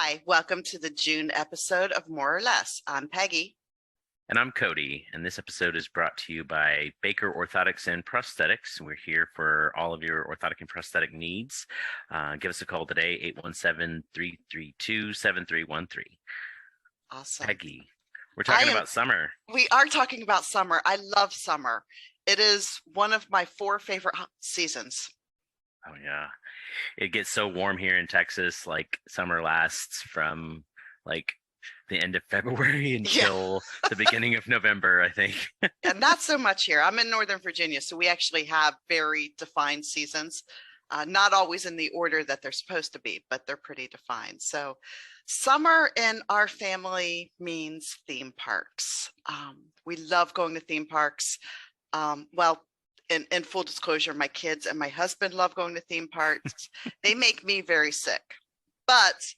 Hi, welcome to the June episode of More or Less. I'm Peggy. And I'm Cody, and this episode is brought to you by Baker Orthotics and Prosthetics. We're here for all of your orthotic and prosthetic needs. Give us a call today, 817-332-7313. Awesome. Peggy, we're talking about summer. We are talking about summer. I love summer. It is one of my 4 favorite seasons. Oh, yeah. It gets so warm here in Texas. Like summer lasts from like the end of February until the beginning of November, I think. And not so much here. I'm in Northern Virginia, so we actually have very defined seasons. Not always in the order that they're supposed to be, but they're pretty defined. So summer in our family means theme parks. We love going to theme parks. In full disclosure, my kids and my husband love going to theme parks. They make me very sick, but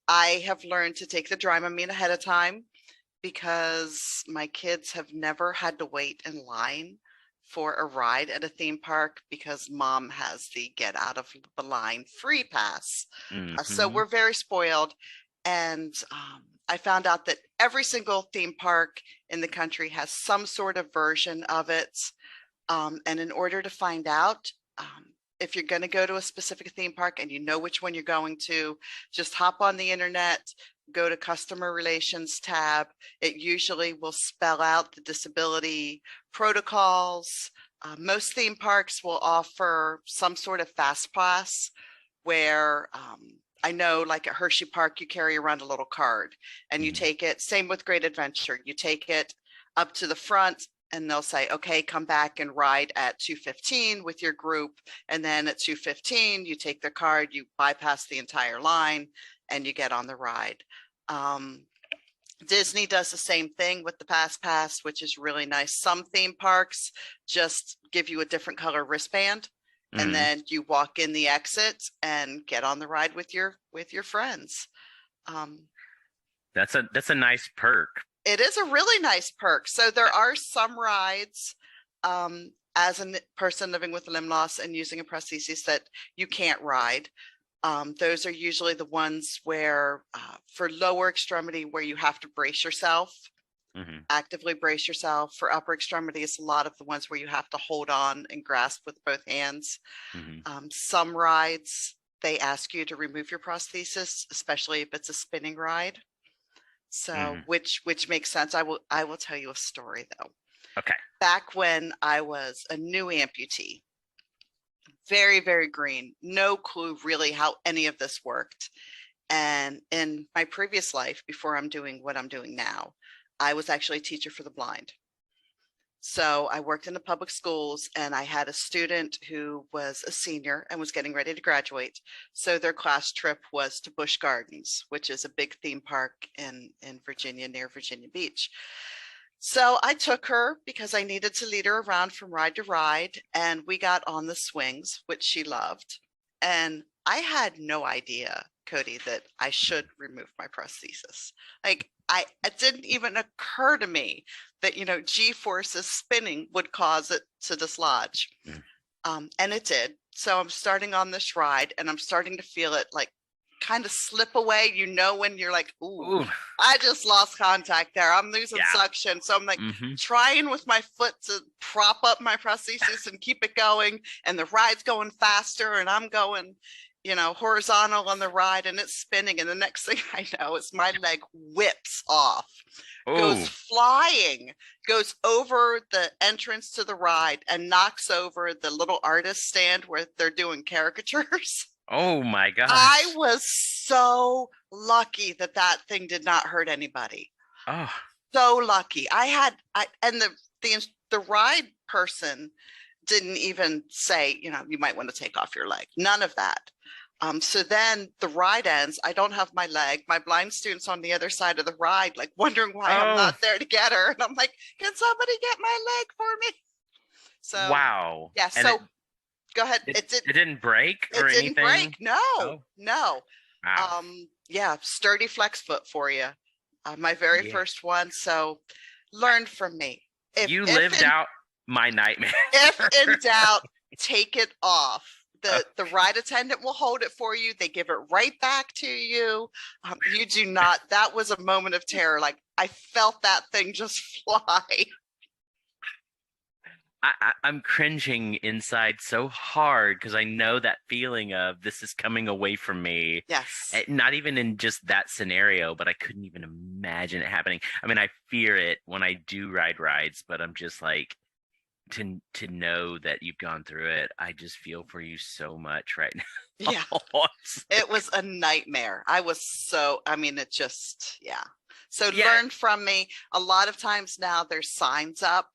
I have learned to take the Dramamine ahead of time because my kids have never had to wait in line for a ride at a theme park because mom has the get out of the line free pass. So we're very spoiled. And I found out that every single theme park in the country has some sort of version of it. And in order to find out, if you're going to go to a specific theme park and you know which one you're going to, just hop on the internet, go to customer relations tab. It usually will spell out the disability protocols. Most theme parks will offer some sort of fast pass where I know like at Hershey Park, you carry around a little card and you take it. Same with Great Adventure. You take it up to the front and they'll say, okay, come back and ride at 2:15 with your group. And then at 2:15, you take the card, you bypass the entire line and you get on the ride. Disney does the same thing with the Fast Pass, which is really nice. Some theme parks just give you a different color wristband and then you walk in the exit and get on the ride with your friends. That's a nice perk. It is a really nice perk. So there are some rides as a person living with limb loss and using a prosthesis that you can't ride. Those are usually the ones where for lower extremity where you have to brace yourself, actively brace yourself. For upper extremity, it's a lot of the ones where you have to hold on and grasp with both hands. Some rides, they ask you to remove your prosthesis, especially if it's a spinning ride. So, which makes sense. I will tell you a story though. Okay. Back when I was a new amputee, very, very green, no clue really how any of this worked. And in my previous life, before I'm doing what I'm doing now, I was actually a teacher for the blind. So I worked in the public schools and I had a student who was a senior and was getting ready to graduate. So their class trip was to Busch Gardens, which is a big theme park in Virginia near Virginia Beach. So I took her because I needed to lead her around from ride to ride. And we got on the swings, which she loved. And I had no idea, Cody, that I should remove my prosthesis. Like it didn't even occur to me that, G-forces spinning would cause it to dislodge. And it did. So I'm starting on this ride and I'm starting to feel it like kind of slip away, when you're like, ooh, I just lost contact there. I'm losing suction. So I'm like trying with my foot to prop up my prosthesis and keep it going. And the ride's going faster and I'm going, horizontal on the ride and it's spinning. And the next thing I know is my leg whips off, goes flying, goes over the entrance to the ride and knocks over the little artist stand where they're doing caricatures. Oh my gosh. I was so lucky that thing did not hurt anybody. Oh, so lucky. And the ride person didn't even say, you might want to take off your leg. None of that. So then the ride ends. I don't have my leg. My blind student's on the other side of the ride, like wondering why I'm not there to get her. And I'm like, can somebody get my leg for me? So wow. Yeah. So go ahead. It didn't break or anything? It didn't break. No. Wow. Yeah. Sturdy flex foot for you. My very first one. So learn from me. If you lived out my nightmare. If in doubt, take it off. The ride attendant will hold it for you. They give it right back to you. You do not. That was a moment of terror. Like I felt that thing just fly. I'm cringing inside so hard because I know that feeling of this is coming away from me. Yes. Not even in just that scenario, but I couldn't even imagine it happening. I mean, I fear it when I do ride rides, but I'm just like to know that you've gone through it. I just feel for you so much right now. Yeah. It was a nightmare. I mean, it just, yeah. So Yeah. learn from me. A lot of times now there's signs up,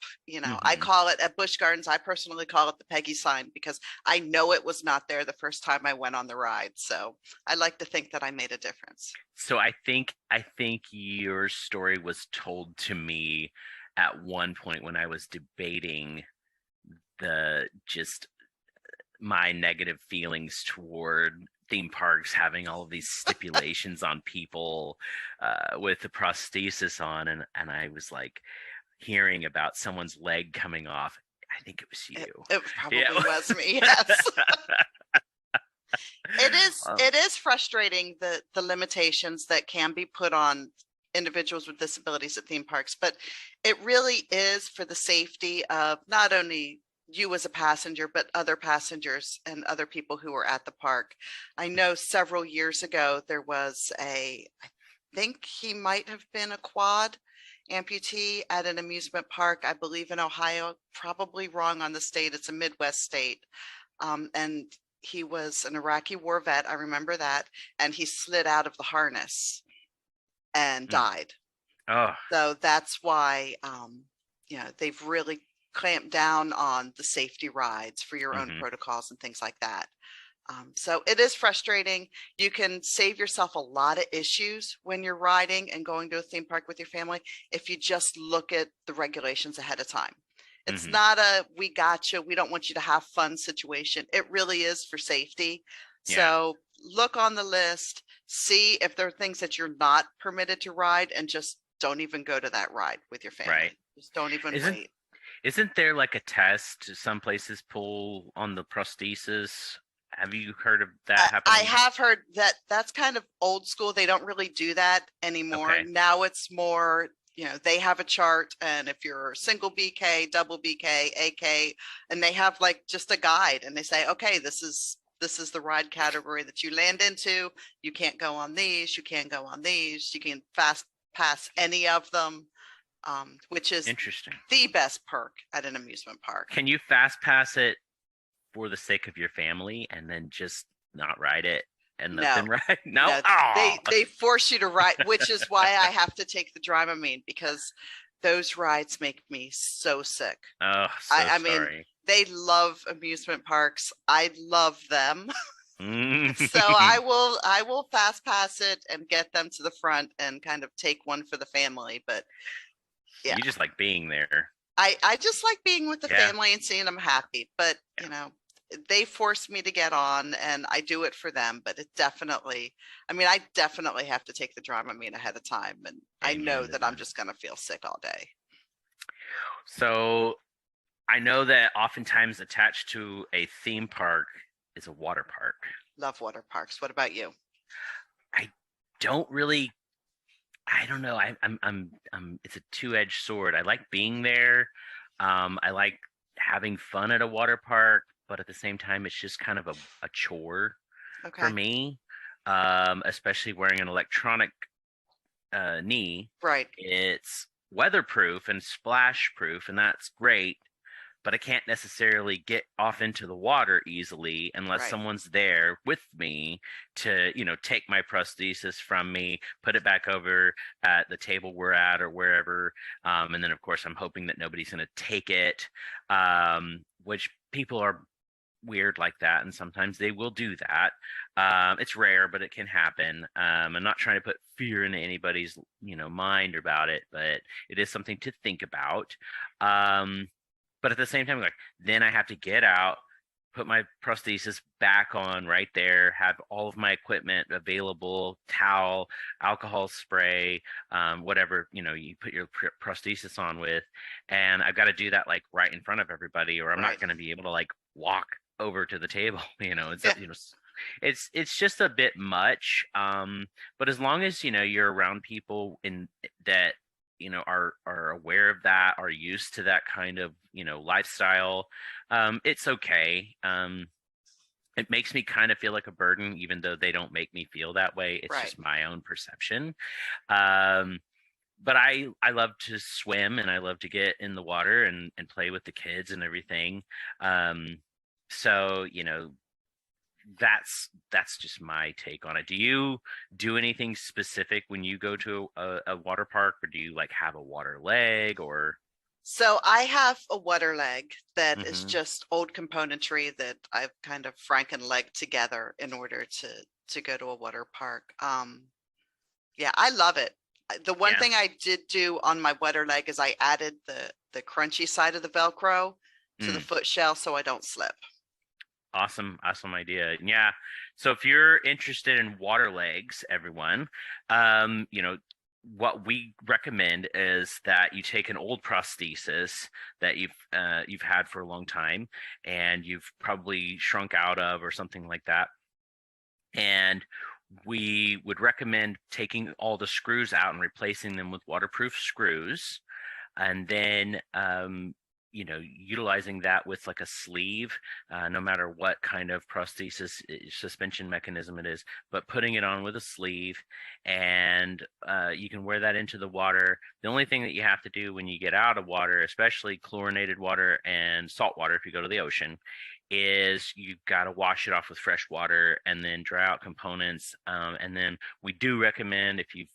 I call it at Busch Gardens. I personally call it the Peggy sign because I know it was not there the first time I went on the ride. So I like to think that I made a difference. So I think your story was told to me at one point when I was debating the just my negative feelings toward theme parks having all of these stipulations on people with the prosthesis on, and I was like hearing about someone's leg coming off. I think it was It, you. it probably Yeah. was me. Yes. Um, It is frustrating the limitations that can be put on individuals with disabilities at theme parks, but it really is for the safety of not only you as a passenger, but other passengers and other people who were at the park. I know several years ago there was I think he might have been a quad amputee at an amusement park, I believe in Ohio, probably wrong on the state. It's a Midwest state. And he was an Iraqi war vet. I remember that. And he slid out of the harness and mm, died. oh, So that's why, they've really clamped down on the safety rides for your own hmm protocols and things like that. So it is frustrating. You can save yourself a lot of issues when you're riding and going to a theme park with your family if you just look at the regulations ahead of time. It's hmm not a we got you, we don't want you to have fun situation. It really is for safety. yeah, So look on the list, see if there are things that you're not permitted to ride, and just don't even go to that ride with your right. family. Just don't even Isn't wait. isn't there like a test some places pull on the prosthesis? Have you heard of that I happening? have heard that that's kind of old school. They don't really do that anymore. Okay. Now it's more, they have a chart, and if you're single BK, double BK, AK, and they have like just a guide, and they say, okay, this is the ride category that you land into. You can't go on these. You can't go on these. You can fast pass any of them, which is Interesting. the best perk at an amusement park. Can you fast pass it for the sake of your family and then just not ride it and let No, them ride? No? no, Oh, they force you to ride, which is why I have to take the Dramamine, because those rides make me so sick. oh, so I mean, sorry. they love amusement parks. I love them. So Mm. I will fast pass it and get them to the front and kind of take one for the family. But yeah, You just like being there. I just like being with the Yeah. family and seeing them happy. But Yeah. they force me to get on, and I do it for them. But I definitely have to take the Dramamine ahead of time, and I know Amen to that I'm that. just gonna feel sick all day. So I know that oftentimes attached to a theme park is a water park. Love water parks. What about you? I don't really I don't know. It's a two-edged sword. I like being there. I like having fun at a water park, but at the same time, it's just kind of a chore for Okay. me. Especially wearing an electronic knee. Right. It's weatherproof and splash proof, and that's great, but I can't necessarily get off into the water easily unless Right. someone's there with me to, take my prosthesis from me, put it back over at the table we're at or wherever. And then, of course, I'm hoping that nobody's going to take it, which people are weird like that, and sometimes they will do that. It's rare, but it can happen. I'm not trying to put fear into anybody's mind about it, but it is something to think about. But at the same time, like, then I have to get out, put my prosthesis back on right there, have all of my equipment available, towel, alcohol spray, whatever, you put your prosthesis on with. And I've got to do that like right in front of everybody, or I'm not Right. going to be able to like walk over to the table. It's Yeah, it's just a bit much. But as long as you're around people in that are aware of that, are used to that kind of lifestyle, it's okay. It makes me kind of feel like a burden, even though they don't make me feel that way. It's right. just my own perception. Um, but I love to swim, and I love to get in the water and play with the kids and everything. Um, so that's just my take on it. Do you do anything specific when you go to a water park, or do you like have a water leg or? So I have a water leg that is Hmm. just old componentry that I've kind of franken-legged together in order to go to a water park. Yeah, I love it. The one Yeah. thing I did do on my water leg is I added the crunchy side of the Velcro to the Mm. foot shell so I don't slip. Awesome idea. Yeah. So if you're interested in water legs, everyone, what we recommend is that you take an old prosthesis that you've had for a long time and you've probably shrunk out of or something like that. And we would recommend taking all the screws out and replacing them with waterproof screws, and then utilizing that with like a sleeve, no matter what kind of prosthesis suspension mechanism it is, but putting it on with a sleeve, and you can wear that into the water. The only thing that you have to do when you get out of water, especially chlorinated water and salt water if you go to the ocean, is you've got to wash it off with fresh water and then dry out components. And then we do recommend, if you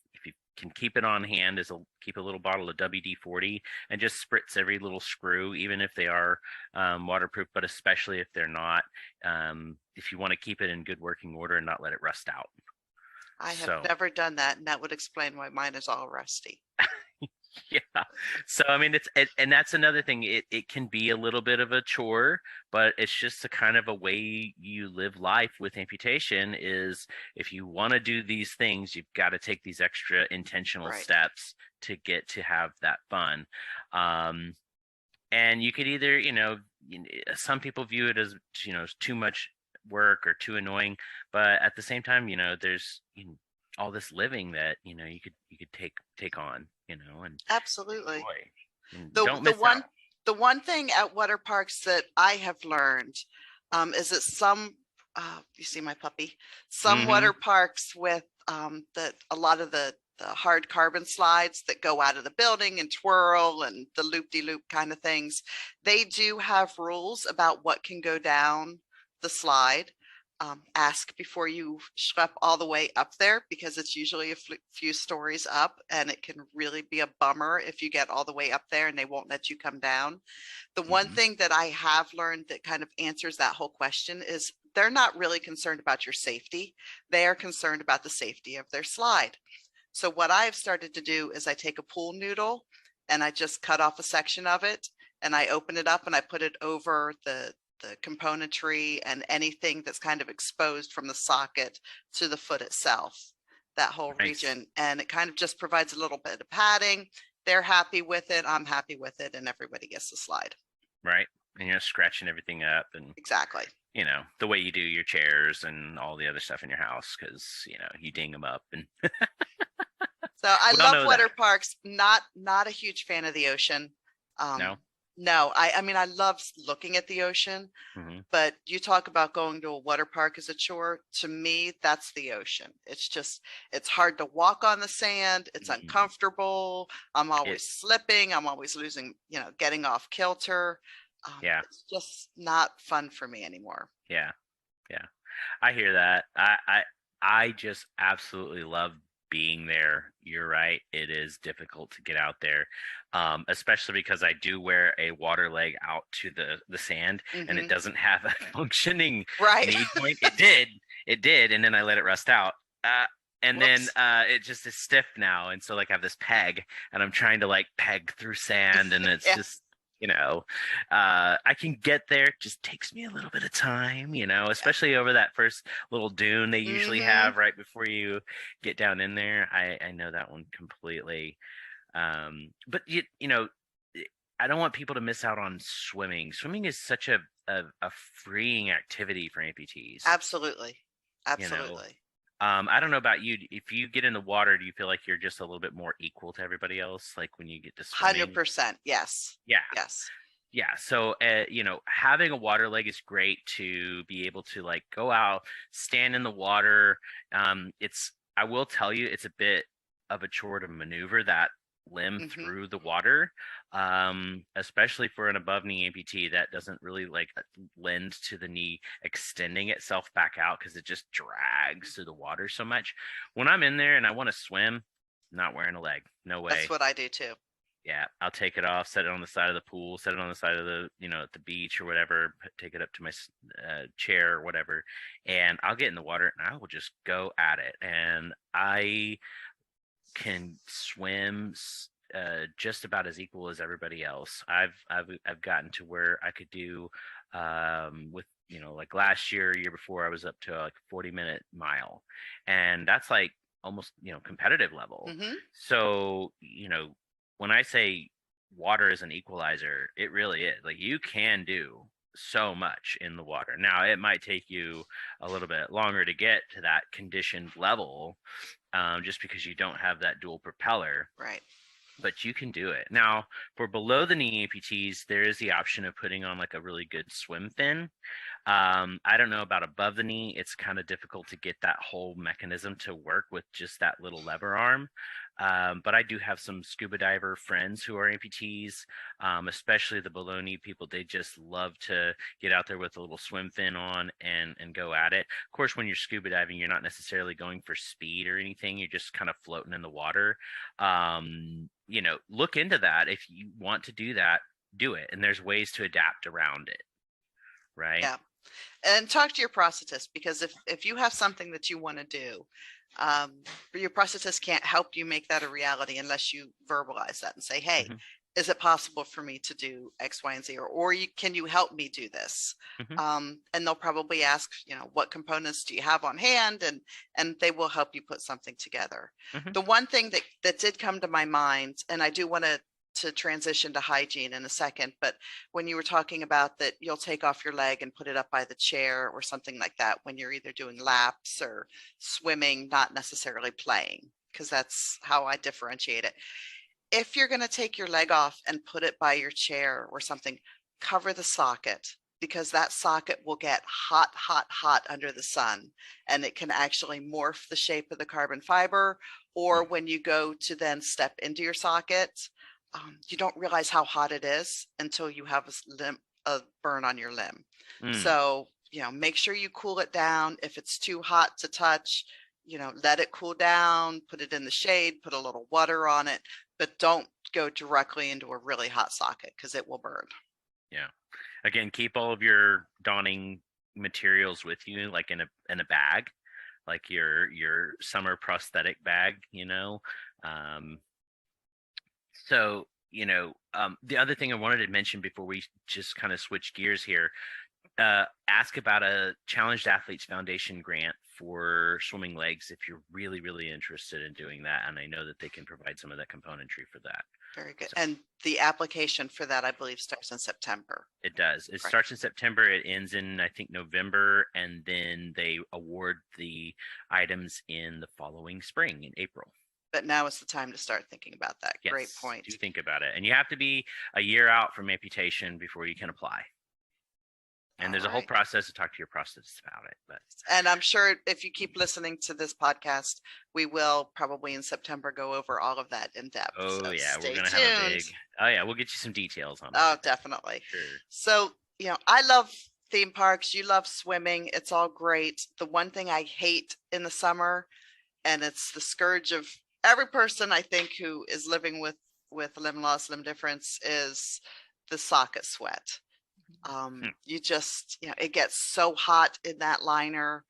can keep it on hand, keep a little bottle of WD-40 and just spritz every little screw, even if they are waterproof, but especially if they're not, if you want to keep it in good working order and not let it rust out. I have So never done that, and that would explain why mine is all rusty. yeah. So I mean, and that's another thing. It can be a little bit of a chore, but it's just a kind of a way you live life with amputation. Is if you want to do these things, you've got to take these extra intentional Right. steps to get to have that fun. Um, and you could either, some people view it as too much work or too annoying, but at the same time, there's all this living that you could take on, and Absolutely. enjoy, and The don't the miss out. one the one thing at water parks that I have learned is that you see my puppy, some Hmm. water parks with a lot of the hard carbon slides that go out of the building and twirl and the loop-de-loop kind of things, they do have rules about what can go down the slide. Ask before you schlep all the way up there because it's usually a few stories up, and it can really be a bummer if you get all the way up there and they won't let you come down. The one Hmm. thing that I have learned that kind of answers that whole question is they're not really concerned about your safety. They are concerned about the safety of their slide. So what I've started to do is I take a pool noodle and I just cut off a section of it and I open it up and I put it over the componentry and anything that's kind of exposed from the socket to the foot itself, that whole Nice. region. And it kind of just provides a little bit of padding. They're happy with it. I'm happy with it. And everybody gets the slide. Right. And scratching everything up, and Exactly. the way you do your chairs and all the other stuff in your house, because you ding them up, and So I we all love know water that. parks. Not a huge fan of the ocean. No. No, I mean I love looking at the ocean, Hmm. but you talk about going to a water park as a chore. To me, that's the ocean. It's hard to walk on the sand. It's Hmm. uncomfortable. I'm It. always slipping. I'm always losing, getting off kilter. Yeah. It's just not fun for me anymore. Yeah. Yeah. I hear that. I just absolutely love being there. You're right. It is difficult to get out there, especially because I do wear a water leg out to the sand, and it Hmm. doesn't have a functioning Right. knee joint. It did, and then I let it rust out. Uh, and then Whoops. it just is stiff now, and so like I have this peg, and I'm trying to like peg through sand, and it's Yeah. just I can get there. It just takes me a little bit of time, especially over that first little dune they usually Hmm. have right before you get down in there. I know that one completely. But I don't want people to miss out on swimming. Swimming is such a freeing activity for amputees, Absolutely. you know. Absolutely. I don't know about you. If you get in the water, do you feel like you're just a little bit more equal to everybody else, like when you get to swimming? 100%. Yes. Yeah, Yes. yeah. So, having a water leg is great to be able to like go out, stand in the water. I will tell you, it's a bit of a chore to maneuver that limb Hmm. through the water, especially for an above knee amputee that doesn't really like lend to the knee extending itself back out because it just drags through the water so much. When I'm in there and I want to swim, not wearing a leg, no That's way. what I do too. Yeah, I'll take it off, set it on the side of the pool, set it on the side of the, at the beach or whatever, take it up to my chair or whatever, and I'll get in the water and I will just go at it. And I can swim just about as equal as everybody else. I've gotten to where I could do with like last year before I was up to like a 40-minute mile, and that's like almost competitive level. Hmm. So when I say water is an equalizer, it really is. Like you can do so much in the water. Now it might take you a little bit longer to get to that conditioned level, just because you don't have that dual propeller, Right. but you can do it. Now, for below the knee amputees, there is the option of putting on like a really good swim fin. I don't know about above the knee. It's kind of difficult to get that whole mechanism to work with just that little lever arm. But I do have some scuba diver friends who are amputees, especially the below knee people. They just love to get out there with a little swim fin on and go at it. Of course, when you're scuba diving, you're not necessarily going for speed or anything. You're just kind of floating in the water. Look into that. If you want to do that, do it. And there's ways to adapt around it, right? Yeah. And talk to your prosthetist, because if you have something that you want to do, um, your prosthetist can't help you make that a reality unless you verbalize that and say, hey, Hmm. is it possible for me to do X, Y, and Z? Or can you help me do this? Hmm. And they'll probably ask, what components do you have on hand? And they will help you put something together. Hmm. The one thing that did come to my mind, and I do want to transition to hygiene in a second, but when you were talking about that you'll take off your leg and put it up by the chair or something like that when you're either doing laps or swimming, not necessarily playing, because that's how I differentiate it. If you're going to take your leg off and put it by your chair or something, cover the socket, because that socket will get hot, hot, hot under the sun, and it can actually morph the shape of the carbon fiber. Or when you go to then step into your socket, you don't realize how hot it is until you have a burn on your limb. Mm. So, make sure you cool it down. If it's too hot to touch, let it cool down, put it in the shade, put a little water on it, but don't go directly into a really hot socket because it will burn. Yeah. Again, keep all of your donning materials with you, like in a bag, like your summer prosthetic bag. Um, so the other thing I wanted to mention before we just kind of switch gears here, ask about a Challenged Athletes Foundation grant for swimming legs if you're really, really interested in doing that. And I know that they can provide some of that componentry for that. Very good. So And the application for that, I believe, starts in September. it does. It Right. starts in September. It ends in, I think, November. And then they award the items in the following spring in April. But now is the time to start thinking about that. Yes, Great point. do think about it. And you have to be a year out from amputation before you can apply. And All there's a whole right. process to talk to your prosthetist about it. But And I'm sure if you keep listening to this podcast, we will probably in September go over all of that in depth. oh So yeah, we're stay gonna have a tuned. big. Oh yeah, we'll get you some details on Oh, that. definitely. Sure. So, I love theme parks. You love swimming. It's all great. The one thing I hate in the summer, and it's the scourge of every person I think who is living with limb loss, limb difference, is the socket sweat. You just, it gets so hot in that liner,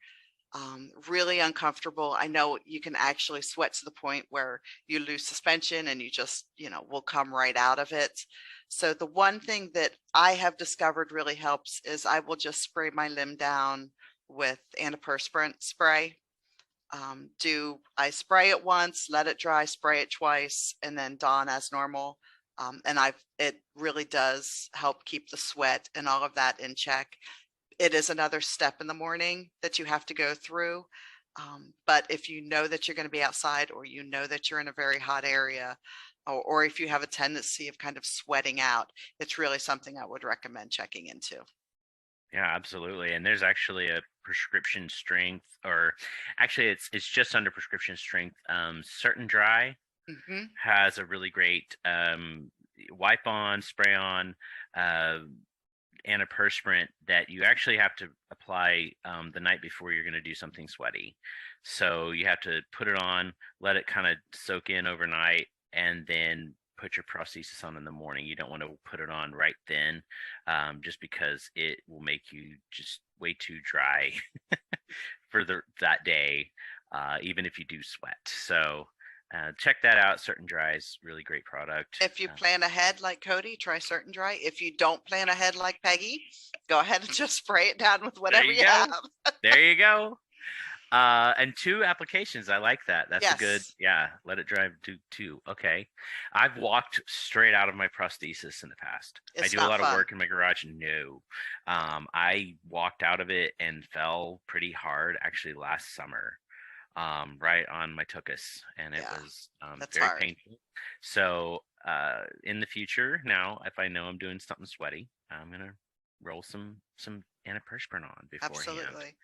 really uncomfortable. I know you can actually sweat to the point where you lose suspension and you just, will come right out of it. So the one thing that I have discovered really helps is I will just spray my limb down with antiperspirant spray. I spray it once, let it dry, spray it twice, and then don as normal. And it really does help keep the sweat and all of that in check. It is another step in the morning that you have to go through. But if you know that you're going to be outside, or you know that you're in a very hot area, or if you have a tendency of kind of sweating out, it's really something I would recommend checking into. Yeah, absolutely. And there's actually a prescription strength, or actually it's just under prescription strength. Certain Dry Hmm. has a really great wipe on, spray on, uh, antiperspirant that you actually have to apply the night before you're going to do something sweaty. So you have to put it on, let it kind of soak in overnight, and then put your prosthesis on in the morning. You don't want to put it on right then, just because it will make you just way too dry for that day, even if you do sweat. So check that out. Certain Dry's really great product. If you plan ahead like Cody, try Certain Dry. If you don't plan ahead like Peggy, go ahead and just spray it down with There whatever you you go. have. There you go. And 2 applications. I like that. That's a good, Yes, yeah, let it dry to 2. Okay. I've walked straight out of my prosthesis in the past. I it's do a not lot of fun. work in my garage. No. I walked out of it and fell pretty hard actually last summer, right on my tuchus, and it Yeah, was that's very hard. painful. So, in the future, now if I know I'm doing something sweaty, I'm gonna roll some antiperspirant on beforehand. Absolutely.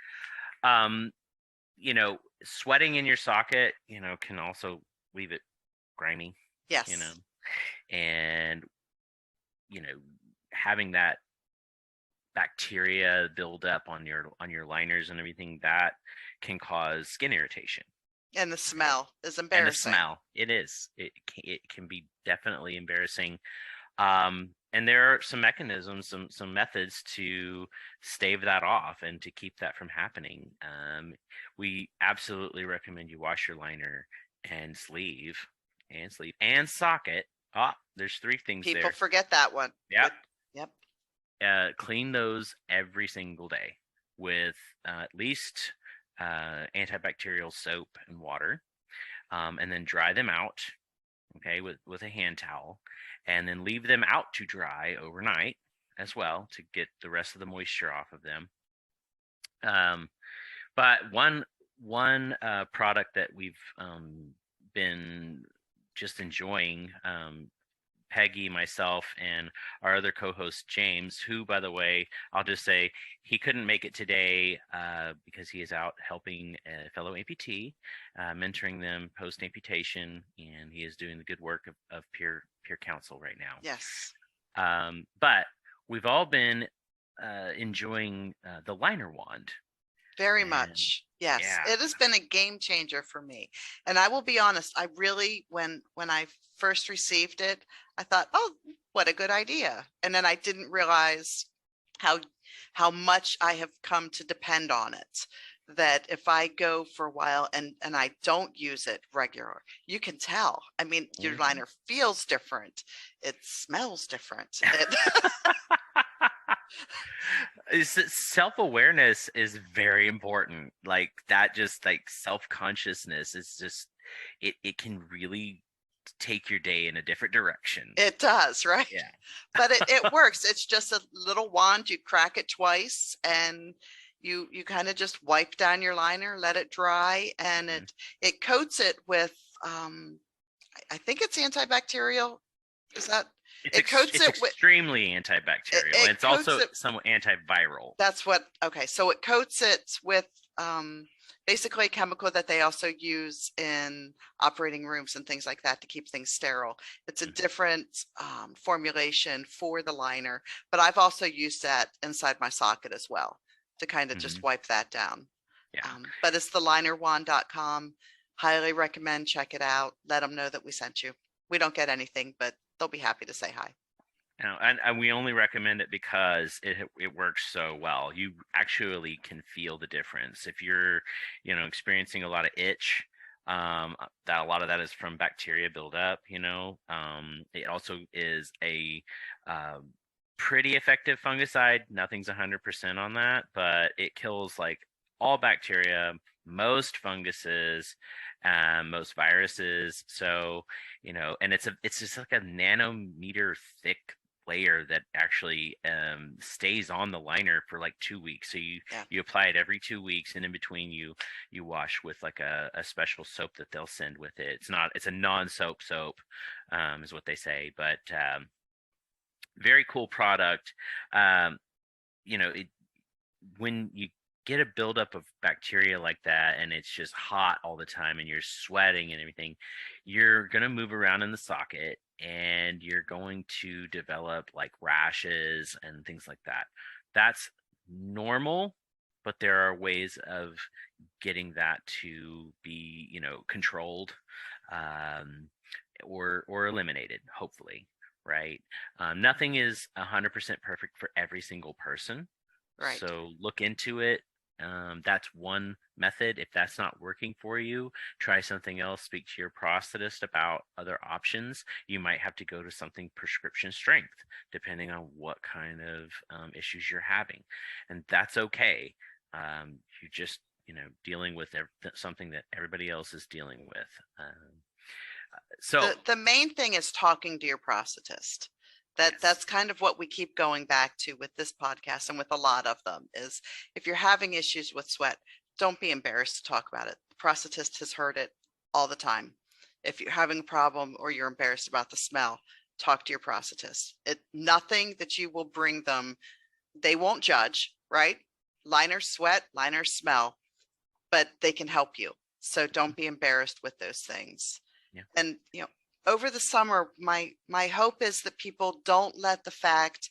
Um, Sweating in your socket, can also leave it grimy, you know, Yes. and, you know, having that bacteria build up on your liners and everything that can cause skin irritation. And the Okay. smell is And the embarrassing. smell, it can be definitely embarrassing. And there are some mechanisms, some methods to stave that off and to keep that from happening. We absolutely recommend you wash your liner and sleeve and socket. Ah, there's 3 things People there. forget that one. Yep. Good. Yep. Clean those every single day with at least antibacterial soap and water, and then dry them out, okay, with a hand towel, and then leave them out to dry overnight as well to get the rest of the moisture off of them. Um, but one product that we've been just enjoying, Peggy, myself, and our other co-host James, who, by the way, I'll just say he couldn't make it today because he is out helping a fellow amputee, mentoring them post amputation, and he is doing the good work of peer counsel right now. Yes. But we've all been enjoying the liner wand, Very and much. Yes. yeah. It has been a game changer for me. And I will be honest, I really, when I first received it, I thought, oh, what a good idea. And then I didn't realize how how much I have come to depend on it. That if I go for a while and I don't use it regular, you can tell. I mean, your Mhm. liner feels different. It smells different. Self-awareness is very important. Like that, just like self-consciousness is just it can really take your day in a different direction. It does, right? Yeah. But it works. It's just a little wand. You crack it twice and you kind of just wipe down your liner, let it dry, and Mhm. it coats it with I think it's antibacterial. Is that it coats It's it with extremely antibacterial, and it it's coats also it. somewhat antiviral. That's what, okay. So it coats it with um basically a chemical that they also use in operating rooms and things like that to keep things sterile. It's a Mhm. different formulation for the liner, but I've also used that inside my socket as well to kind of just Mhm. wipe that down. Yeah. But it's the linerwand.com. Highly recommend. Check it out. Let them know that we sent you. We don't get anything, but they'll be happy to say hi. And we only recommend it because it works so well. You actually can feel the difference if you're, experiencing a lot of itch. That a lot of that is from bacteria buildup. It also is a uh, pretty effective fungicide. Nothing's 100% on that, but it kills like all bacteria, most funguses, most viruses. So, and it's just like a nanometer thick layer that actually stays on the liner for like 2 weeks. So Yeah. you apply it every 2 weeks, and in between you wash with like a special soap that they'll send with it. It's a non-soap soap, is what they say, but very cool product. Um, it when you get a buildup of bacteria like that and it's just hot all the time and you're sweating and everything, you're going to move around in the socket and you're going to develop like rashes and things like that. That's normal, but there are ways of getting that to be, controlled, um, or eliminated, hopefully, right? Nothing is 100% perfect for every single person, Right. so look into it. That's one method. If that's not working for you, try something else. Speak to your prosthetist about other options. You might have to go to something prescription strength, depending on what kind of issues you're having, and that's okay. You're just, dealing with something that everybody else is dealing with. So The main thing is talking to your prosthetist. yes. That's kind of what we keep going back to with this podcast and with a lot of them is if you're having issues with sweat, don't be embarrassed to talk about it. The prosthetist has heard it all the time. If you're having a problem or you're embarrassed about the smell, talk to your prosthetist. Nothing that you will bring them, they won't judge, right? Liners sweat, liners smell, but they can help you. So don't be embarrassed with those things. Yeah. And over the summer, my hope is that people don't let the fact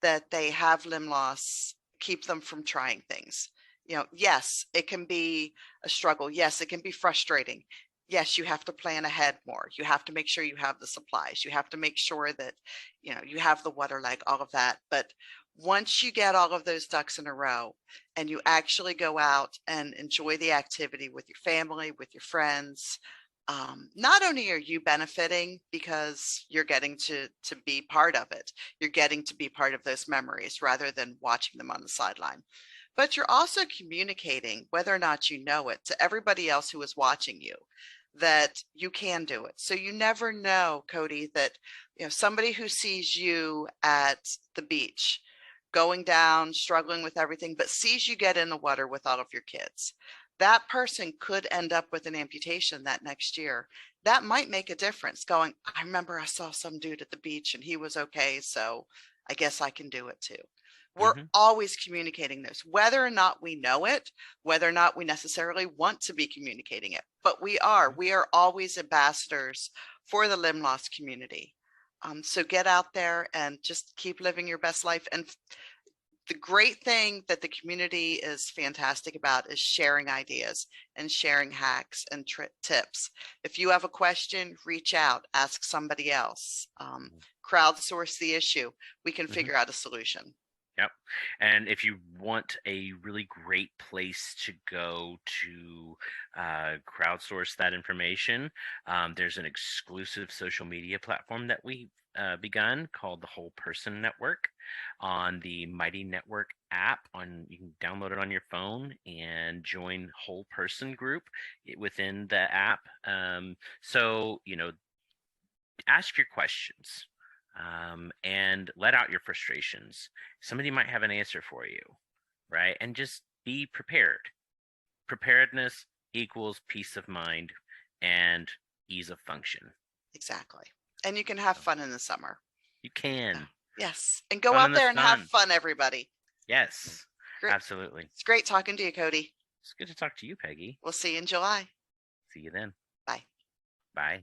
that they have limb loss keep them from trying things. Yes, it can be a struggle. Yes, it can be frustrating. Yes, you have to plan ahead more. You have to make sure you have the supplies. You have to make sure that you have the water leg, all of that. But once you get all of those ducks in a row and you actually go out and enjoy the activity with your family, with your friends, not only are you benefiting because you're getting to be part of it, you're getting to be part of those memories rather than watching them on the sideline, but you're also communicating, whether or not you know it, to everybody else who is watching you that you can do it. So you never know, Cody, that somebody who sees you at the beach going down, struggling with everything, but sees you get in the water with all of your kids, that person could end up with an amputation that next year. That might make a difference going, I remember I saw some dude at the beach and he was okay, so I guess I can do it too. We're always communicating this, whether or not we know it, whether or not we necessarily want to be communicating it, but we are always ambassadors for the limb loss community. So get out there and just keep living your best life. And the great thing that the community is fantastic about is sharing ideas and sharing hacks and tips. If you have a question, reach out, ask somebody else, crowdsource the issue. We can figure out a solution. Yep. And if you want a really great place to go to crowdsource that information, there's an exclusive social media platform that we've begun called the Whole Person Network on the Mighty Network app. You can download it on your phone and join Whole Person group within the app. So, ask your questions. And let out your frustrations. Somebody might have an answer for you, right? And just be prepared. Preparedness equals peace of mind and ease of function. Exactly. And you can have fun in the summer. You can. Yes. And go out there and have fun, everybody. Yes, absolutely. It's great talking to you, Cody. It's good to talk to you, Peggy. We'll see you in July. See you then. Bye. Bye.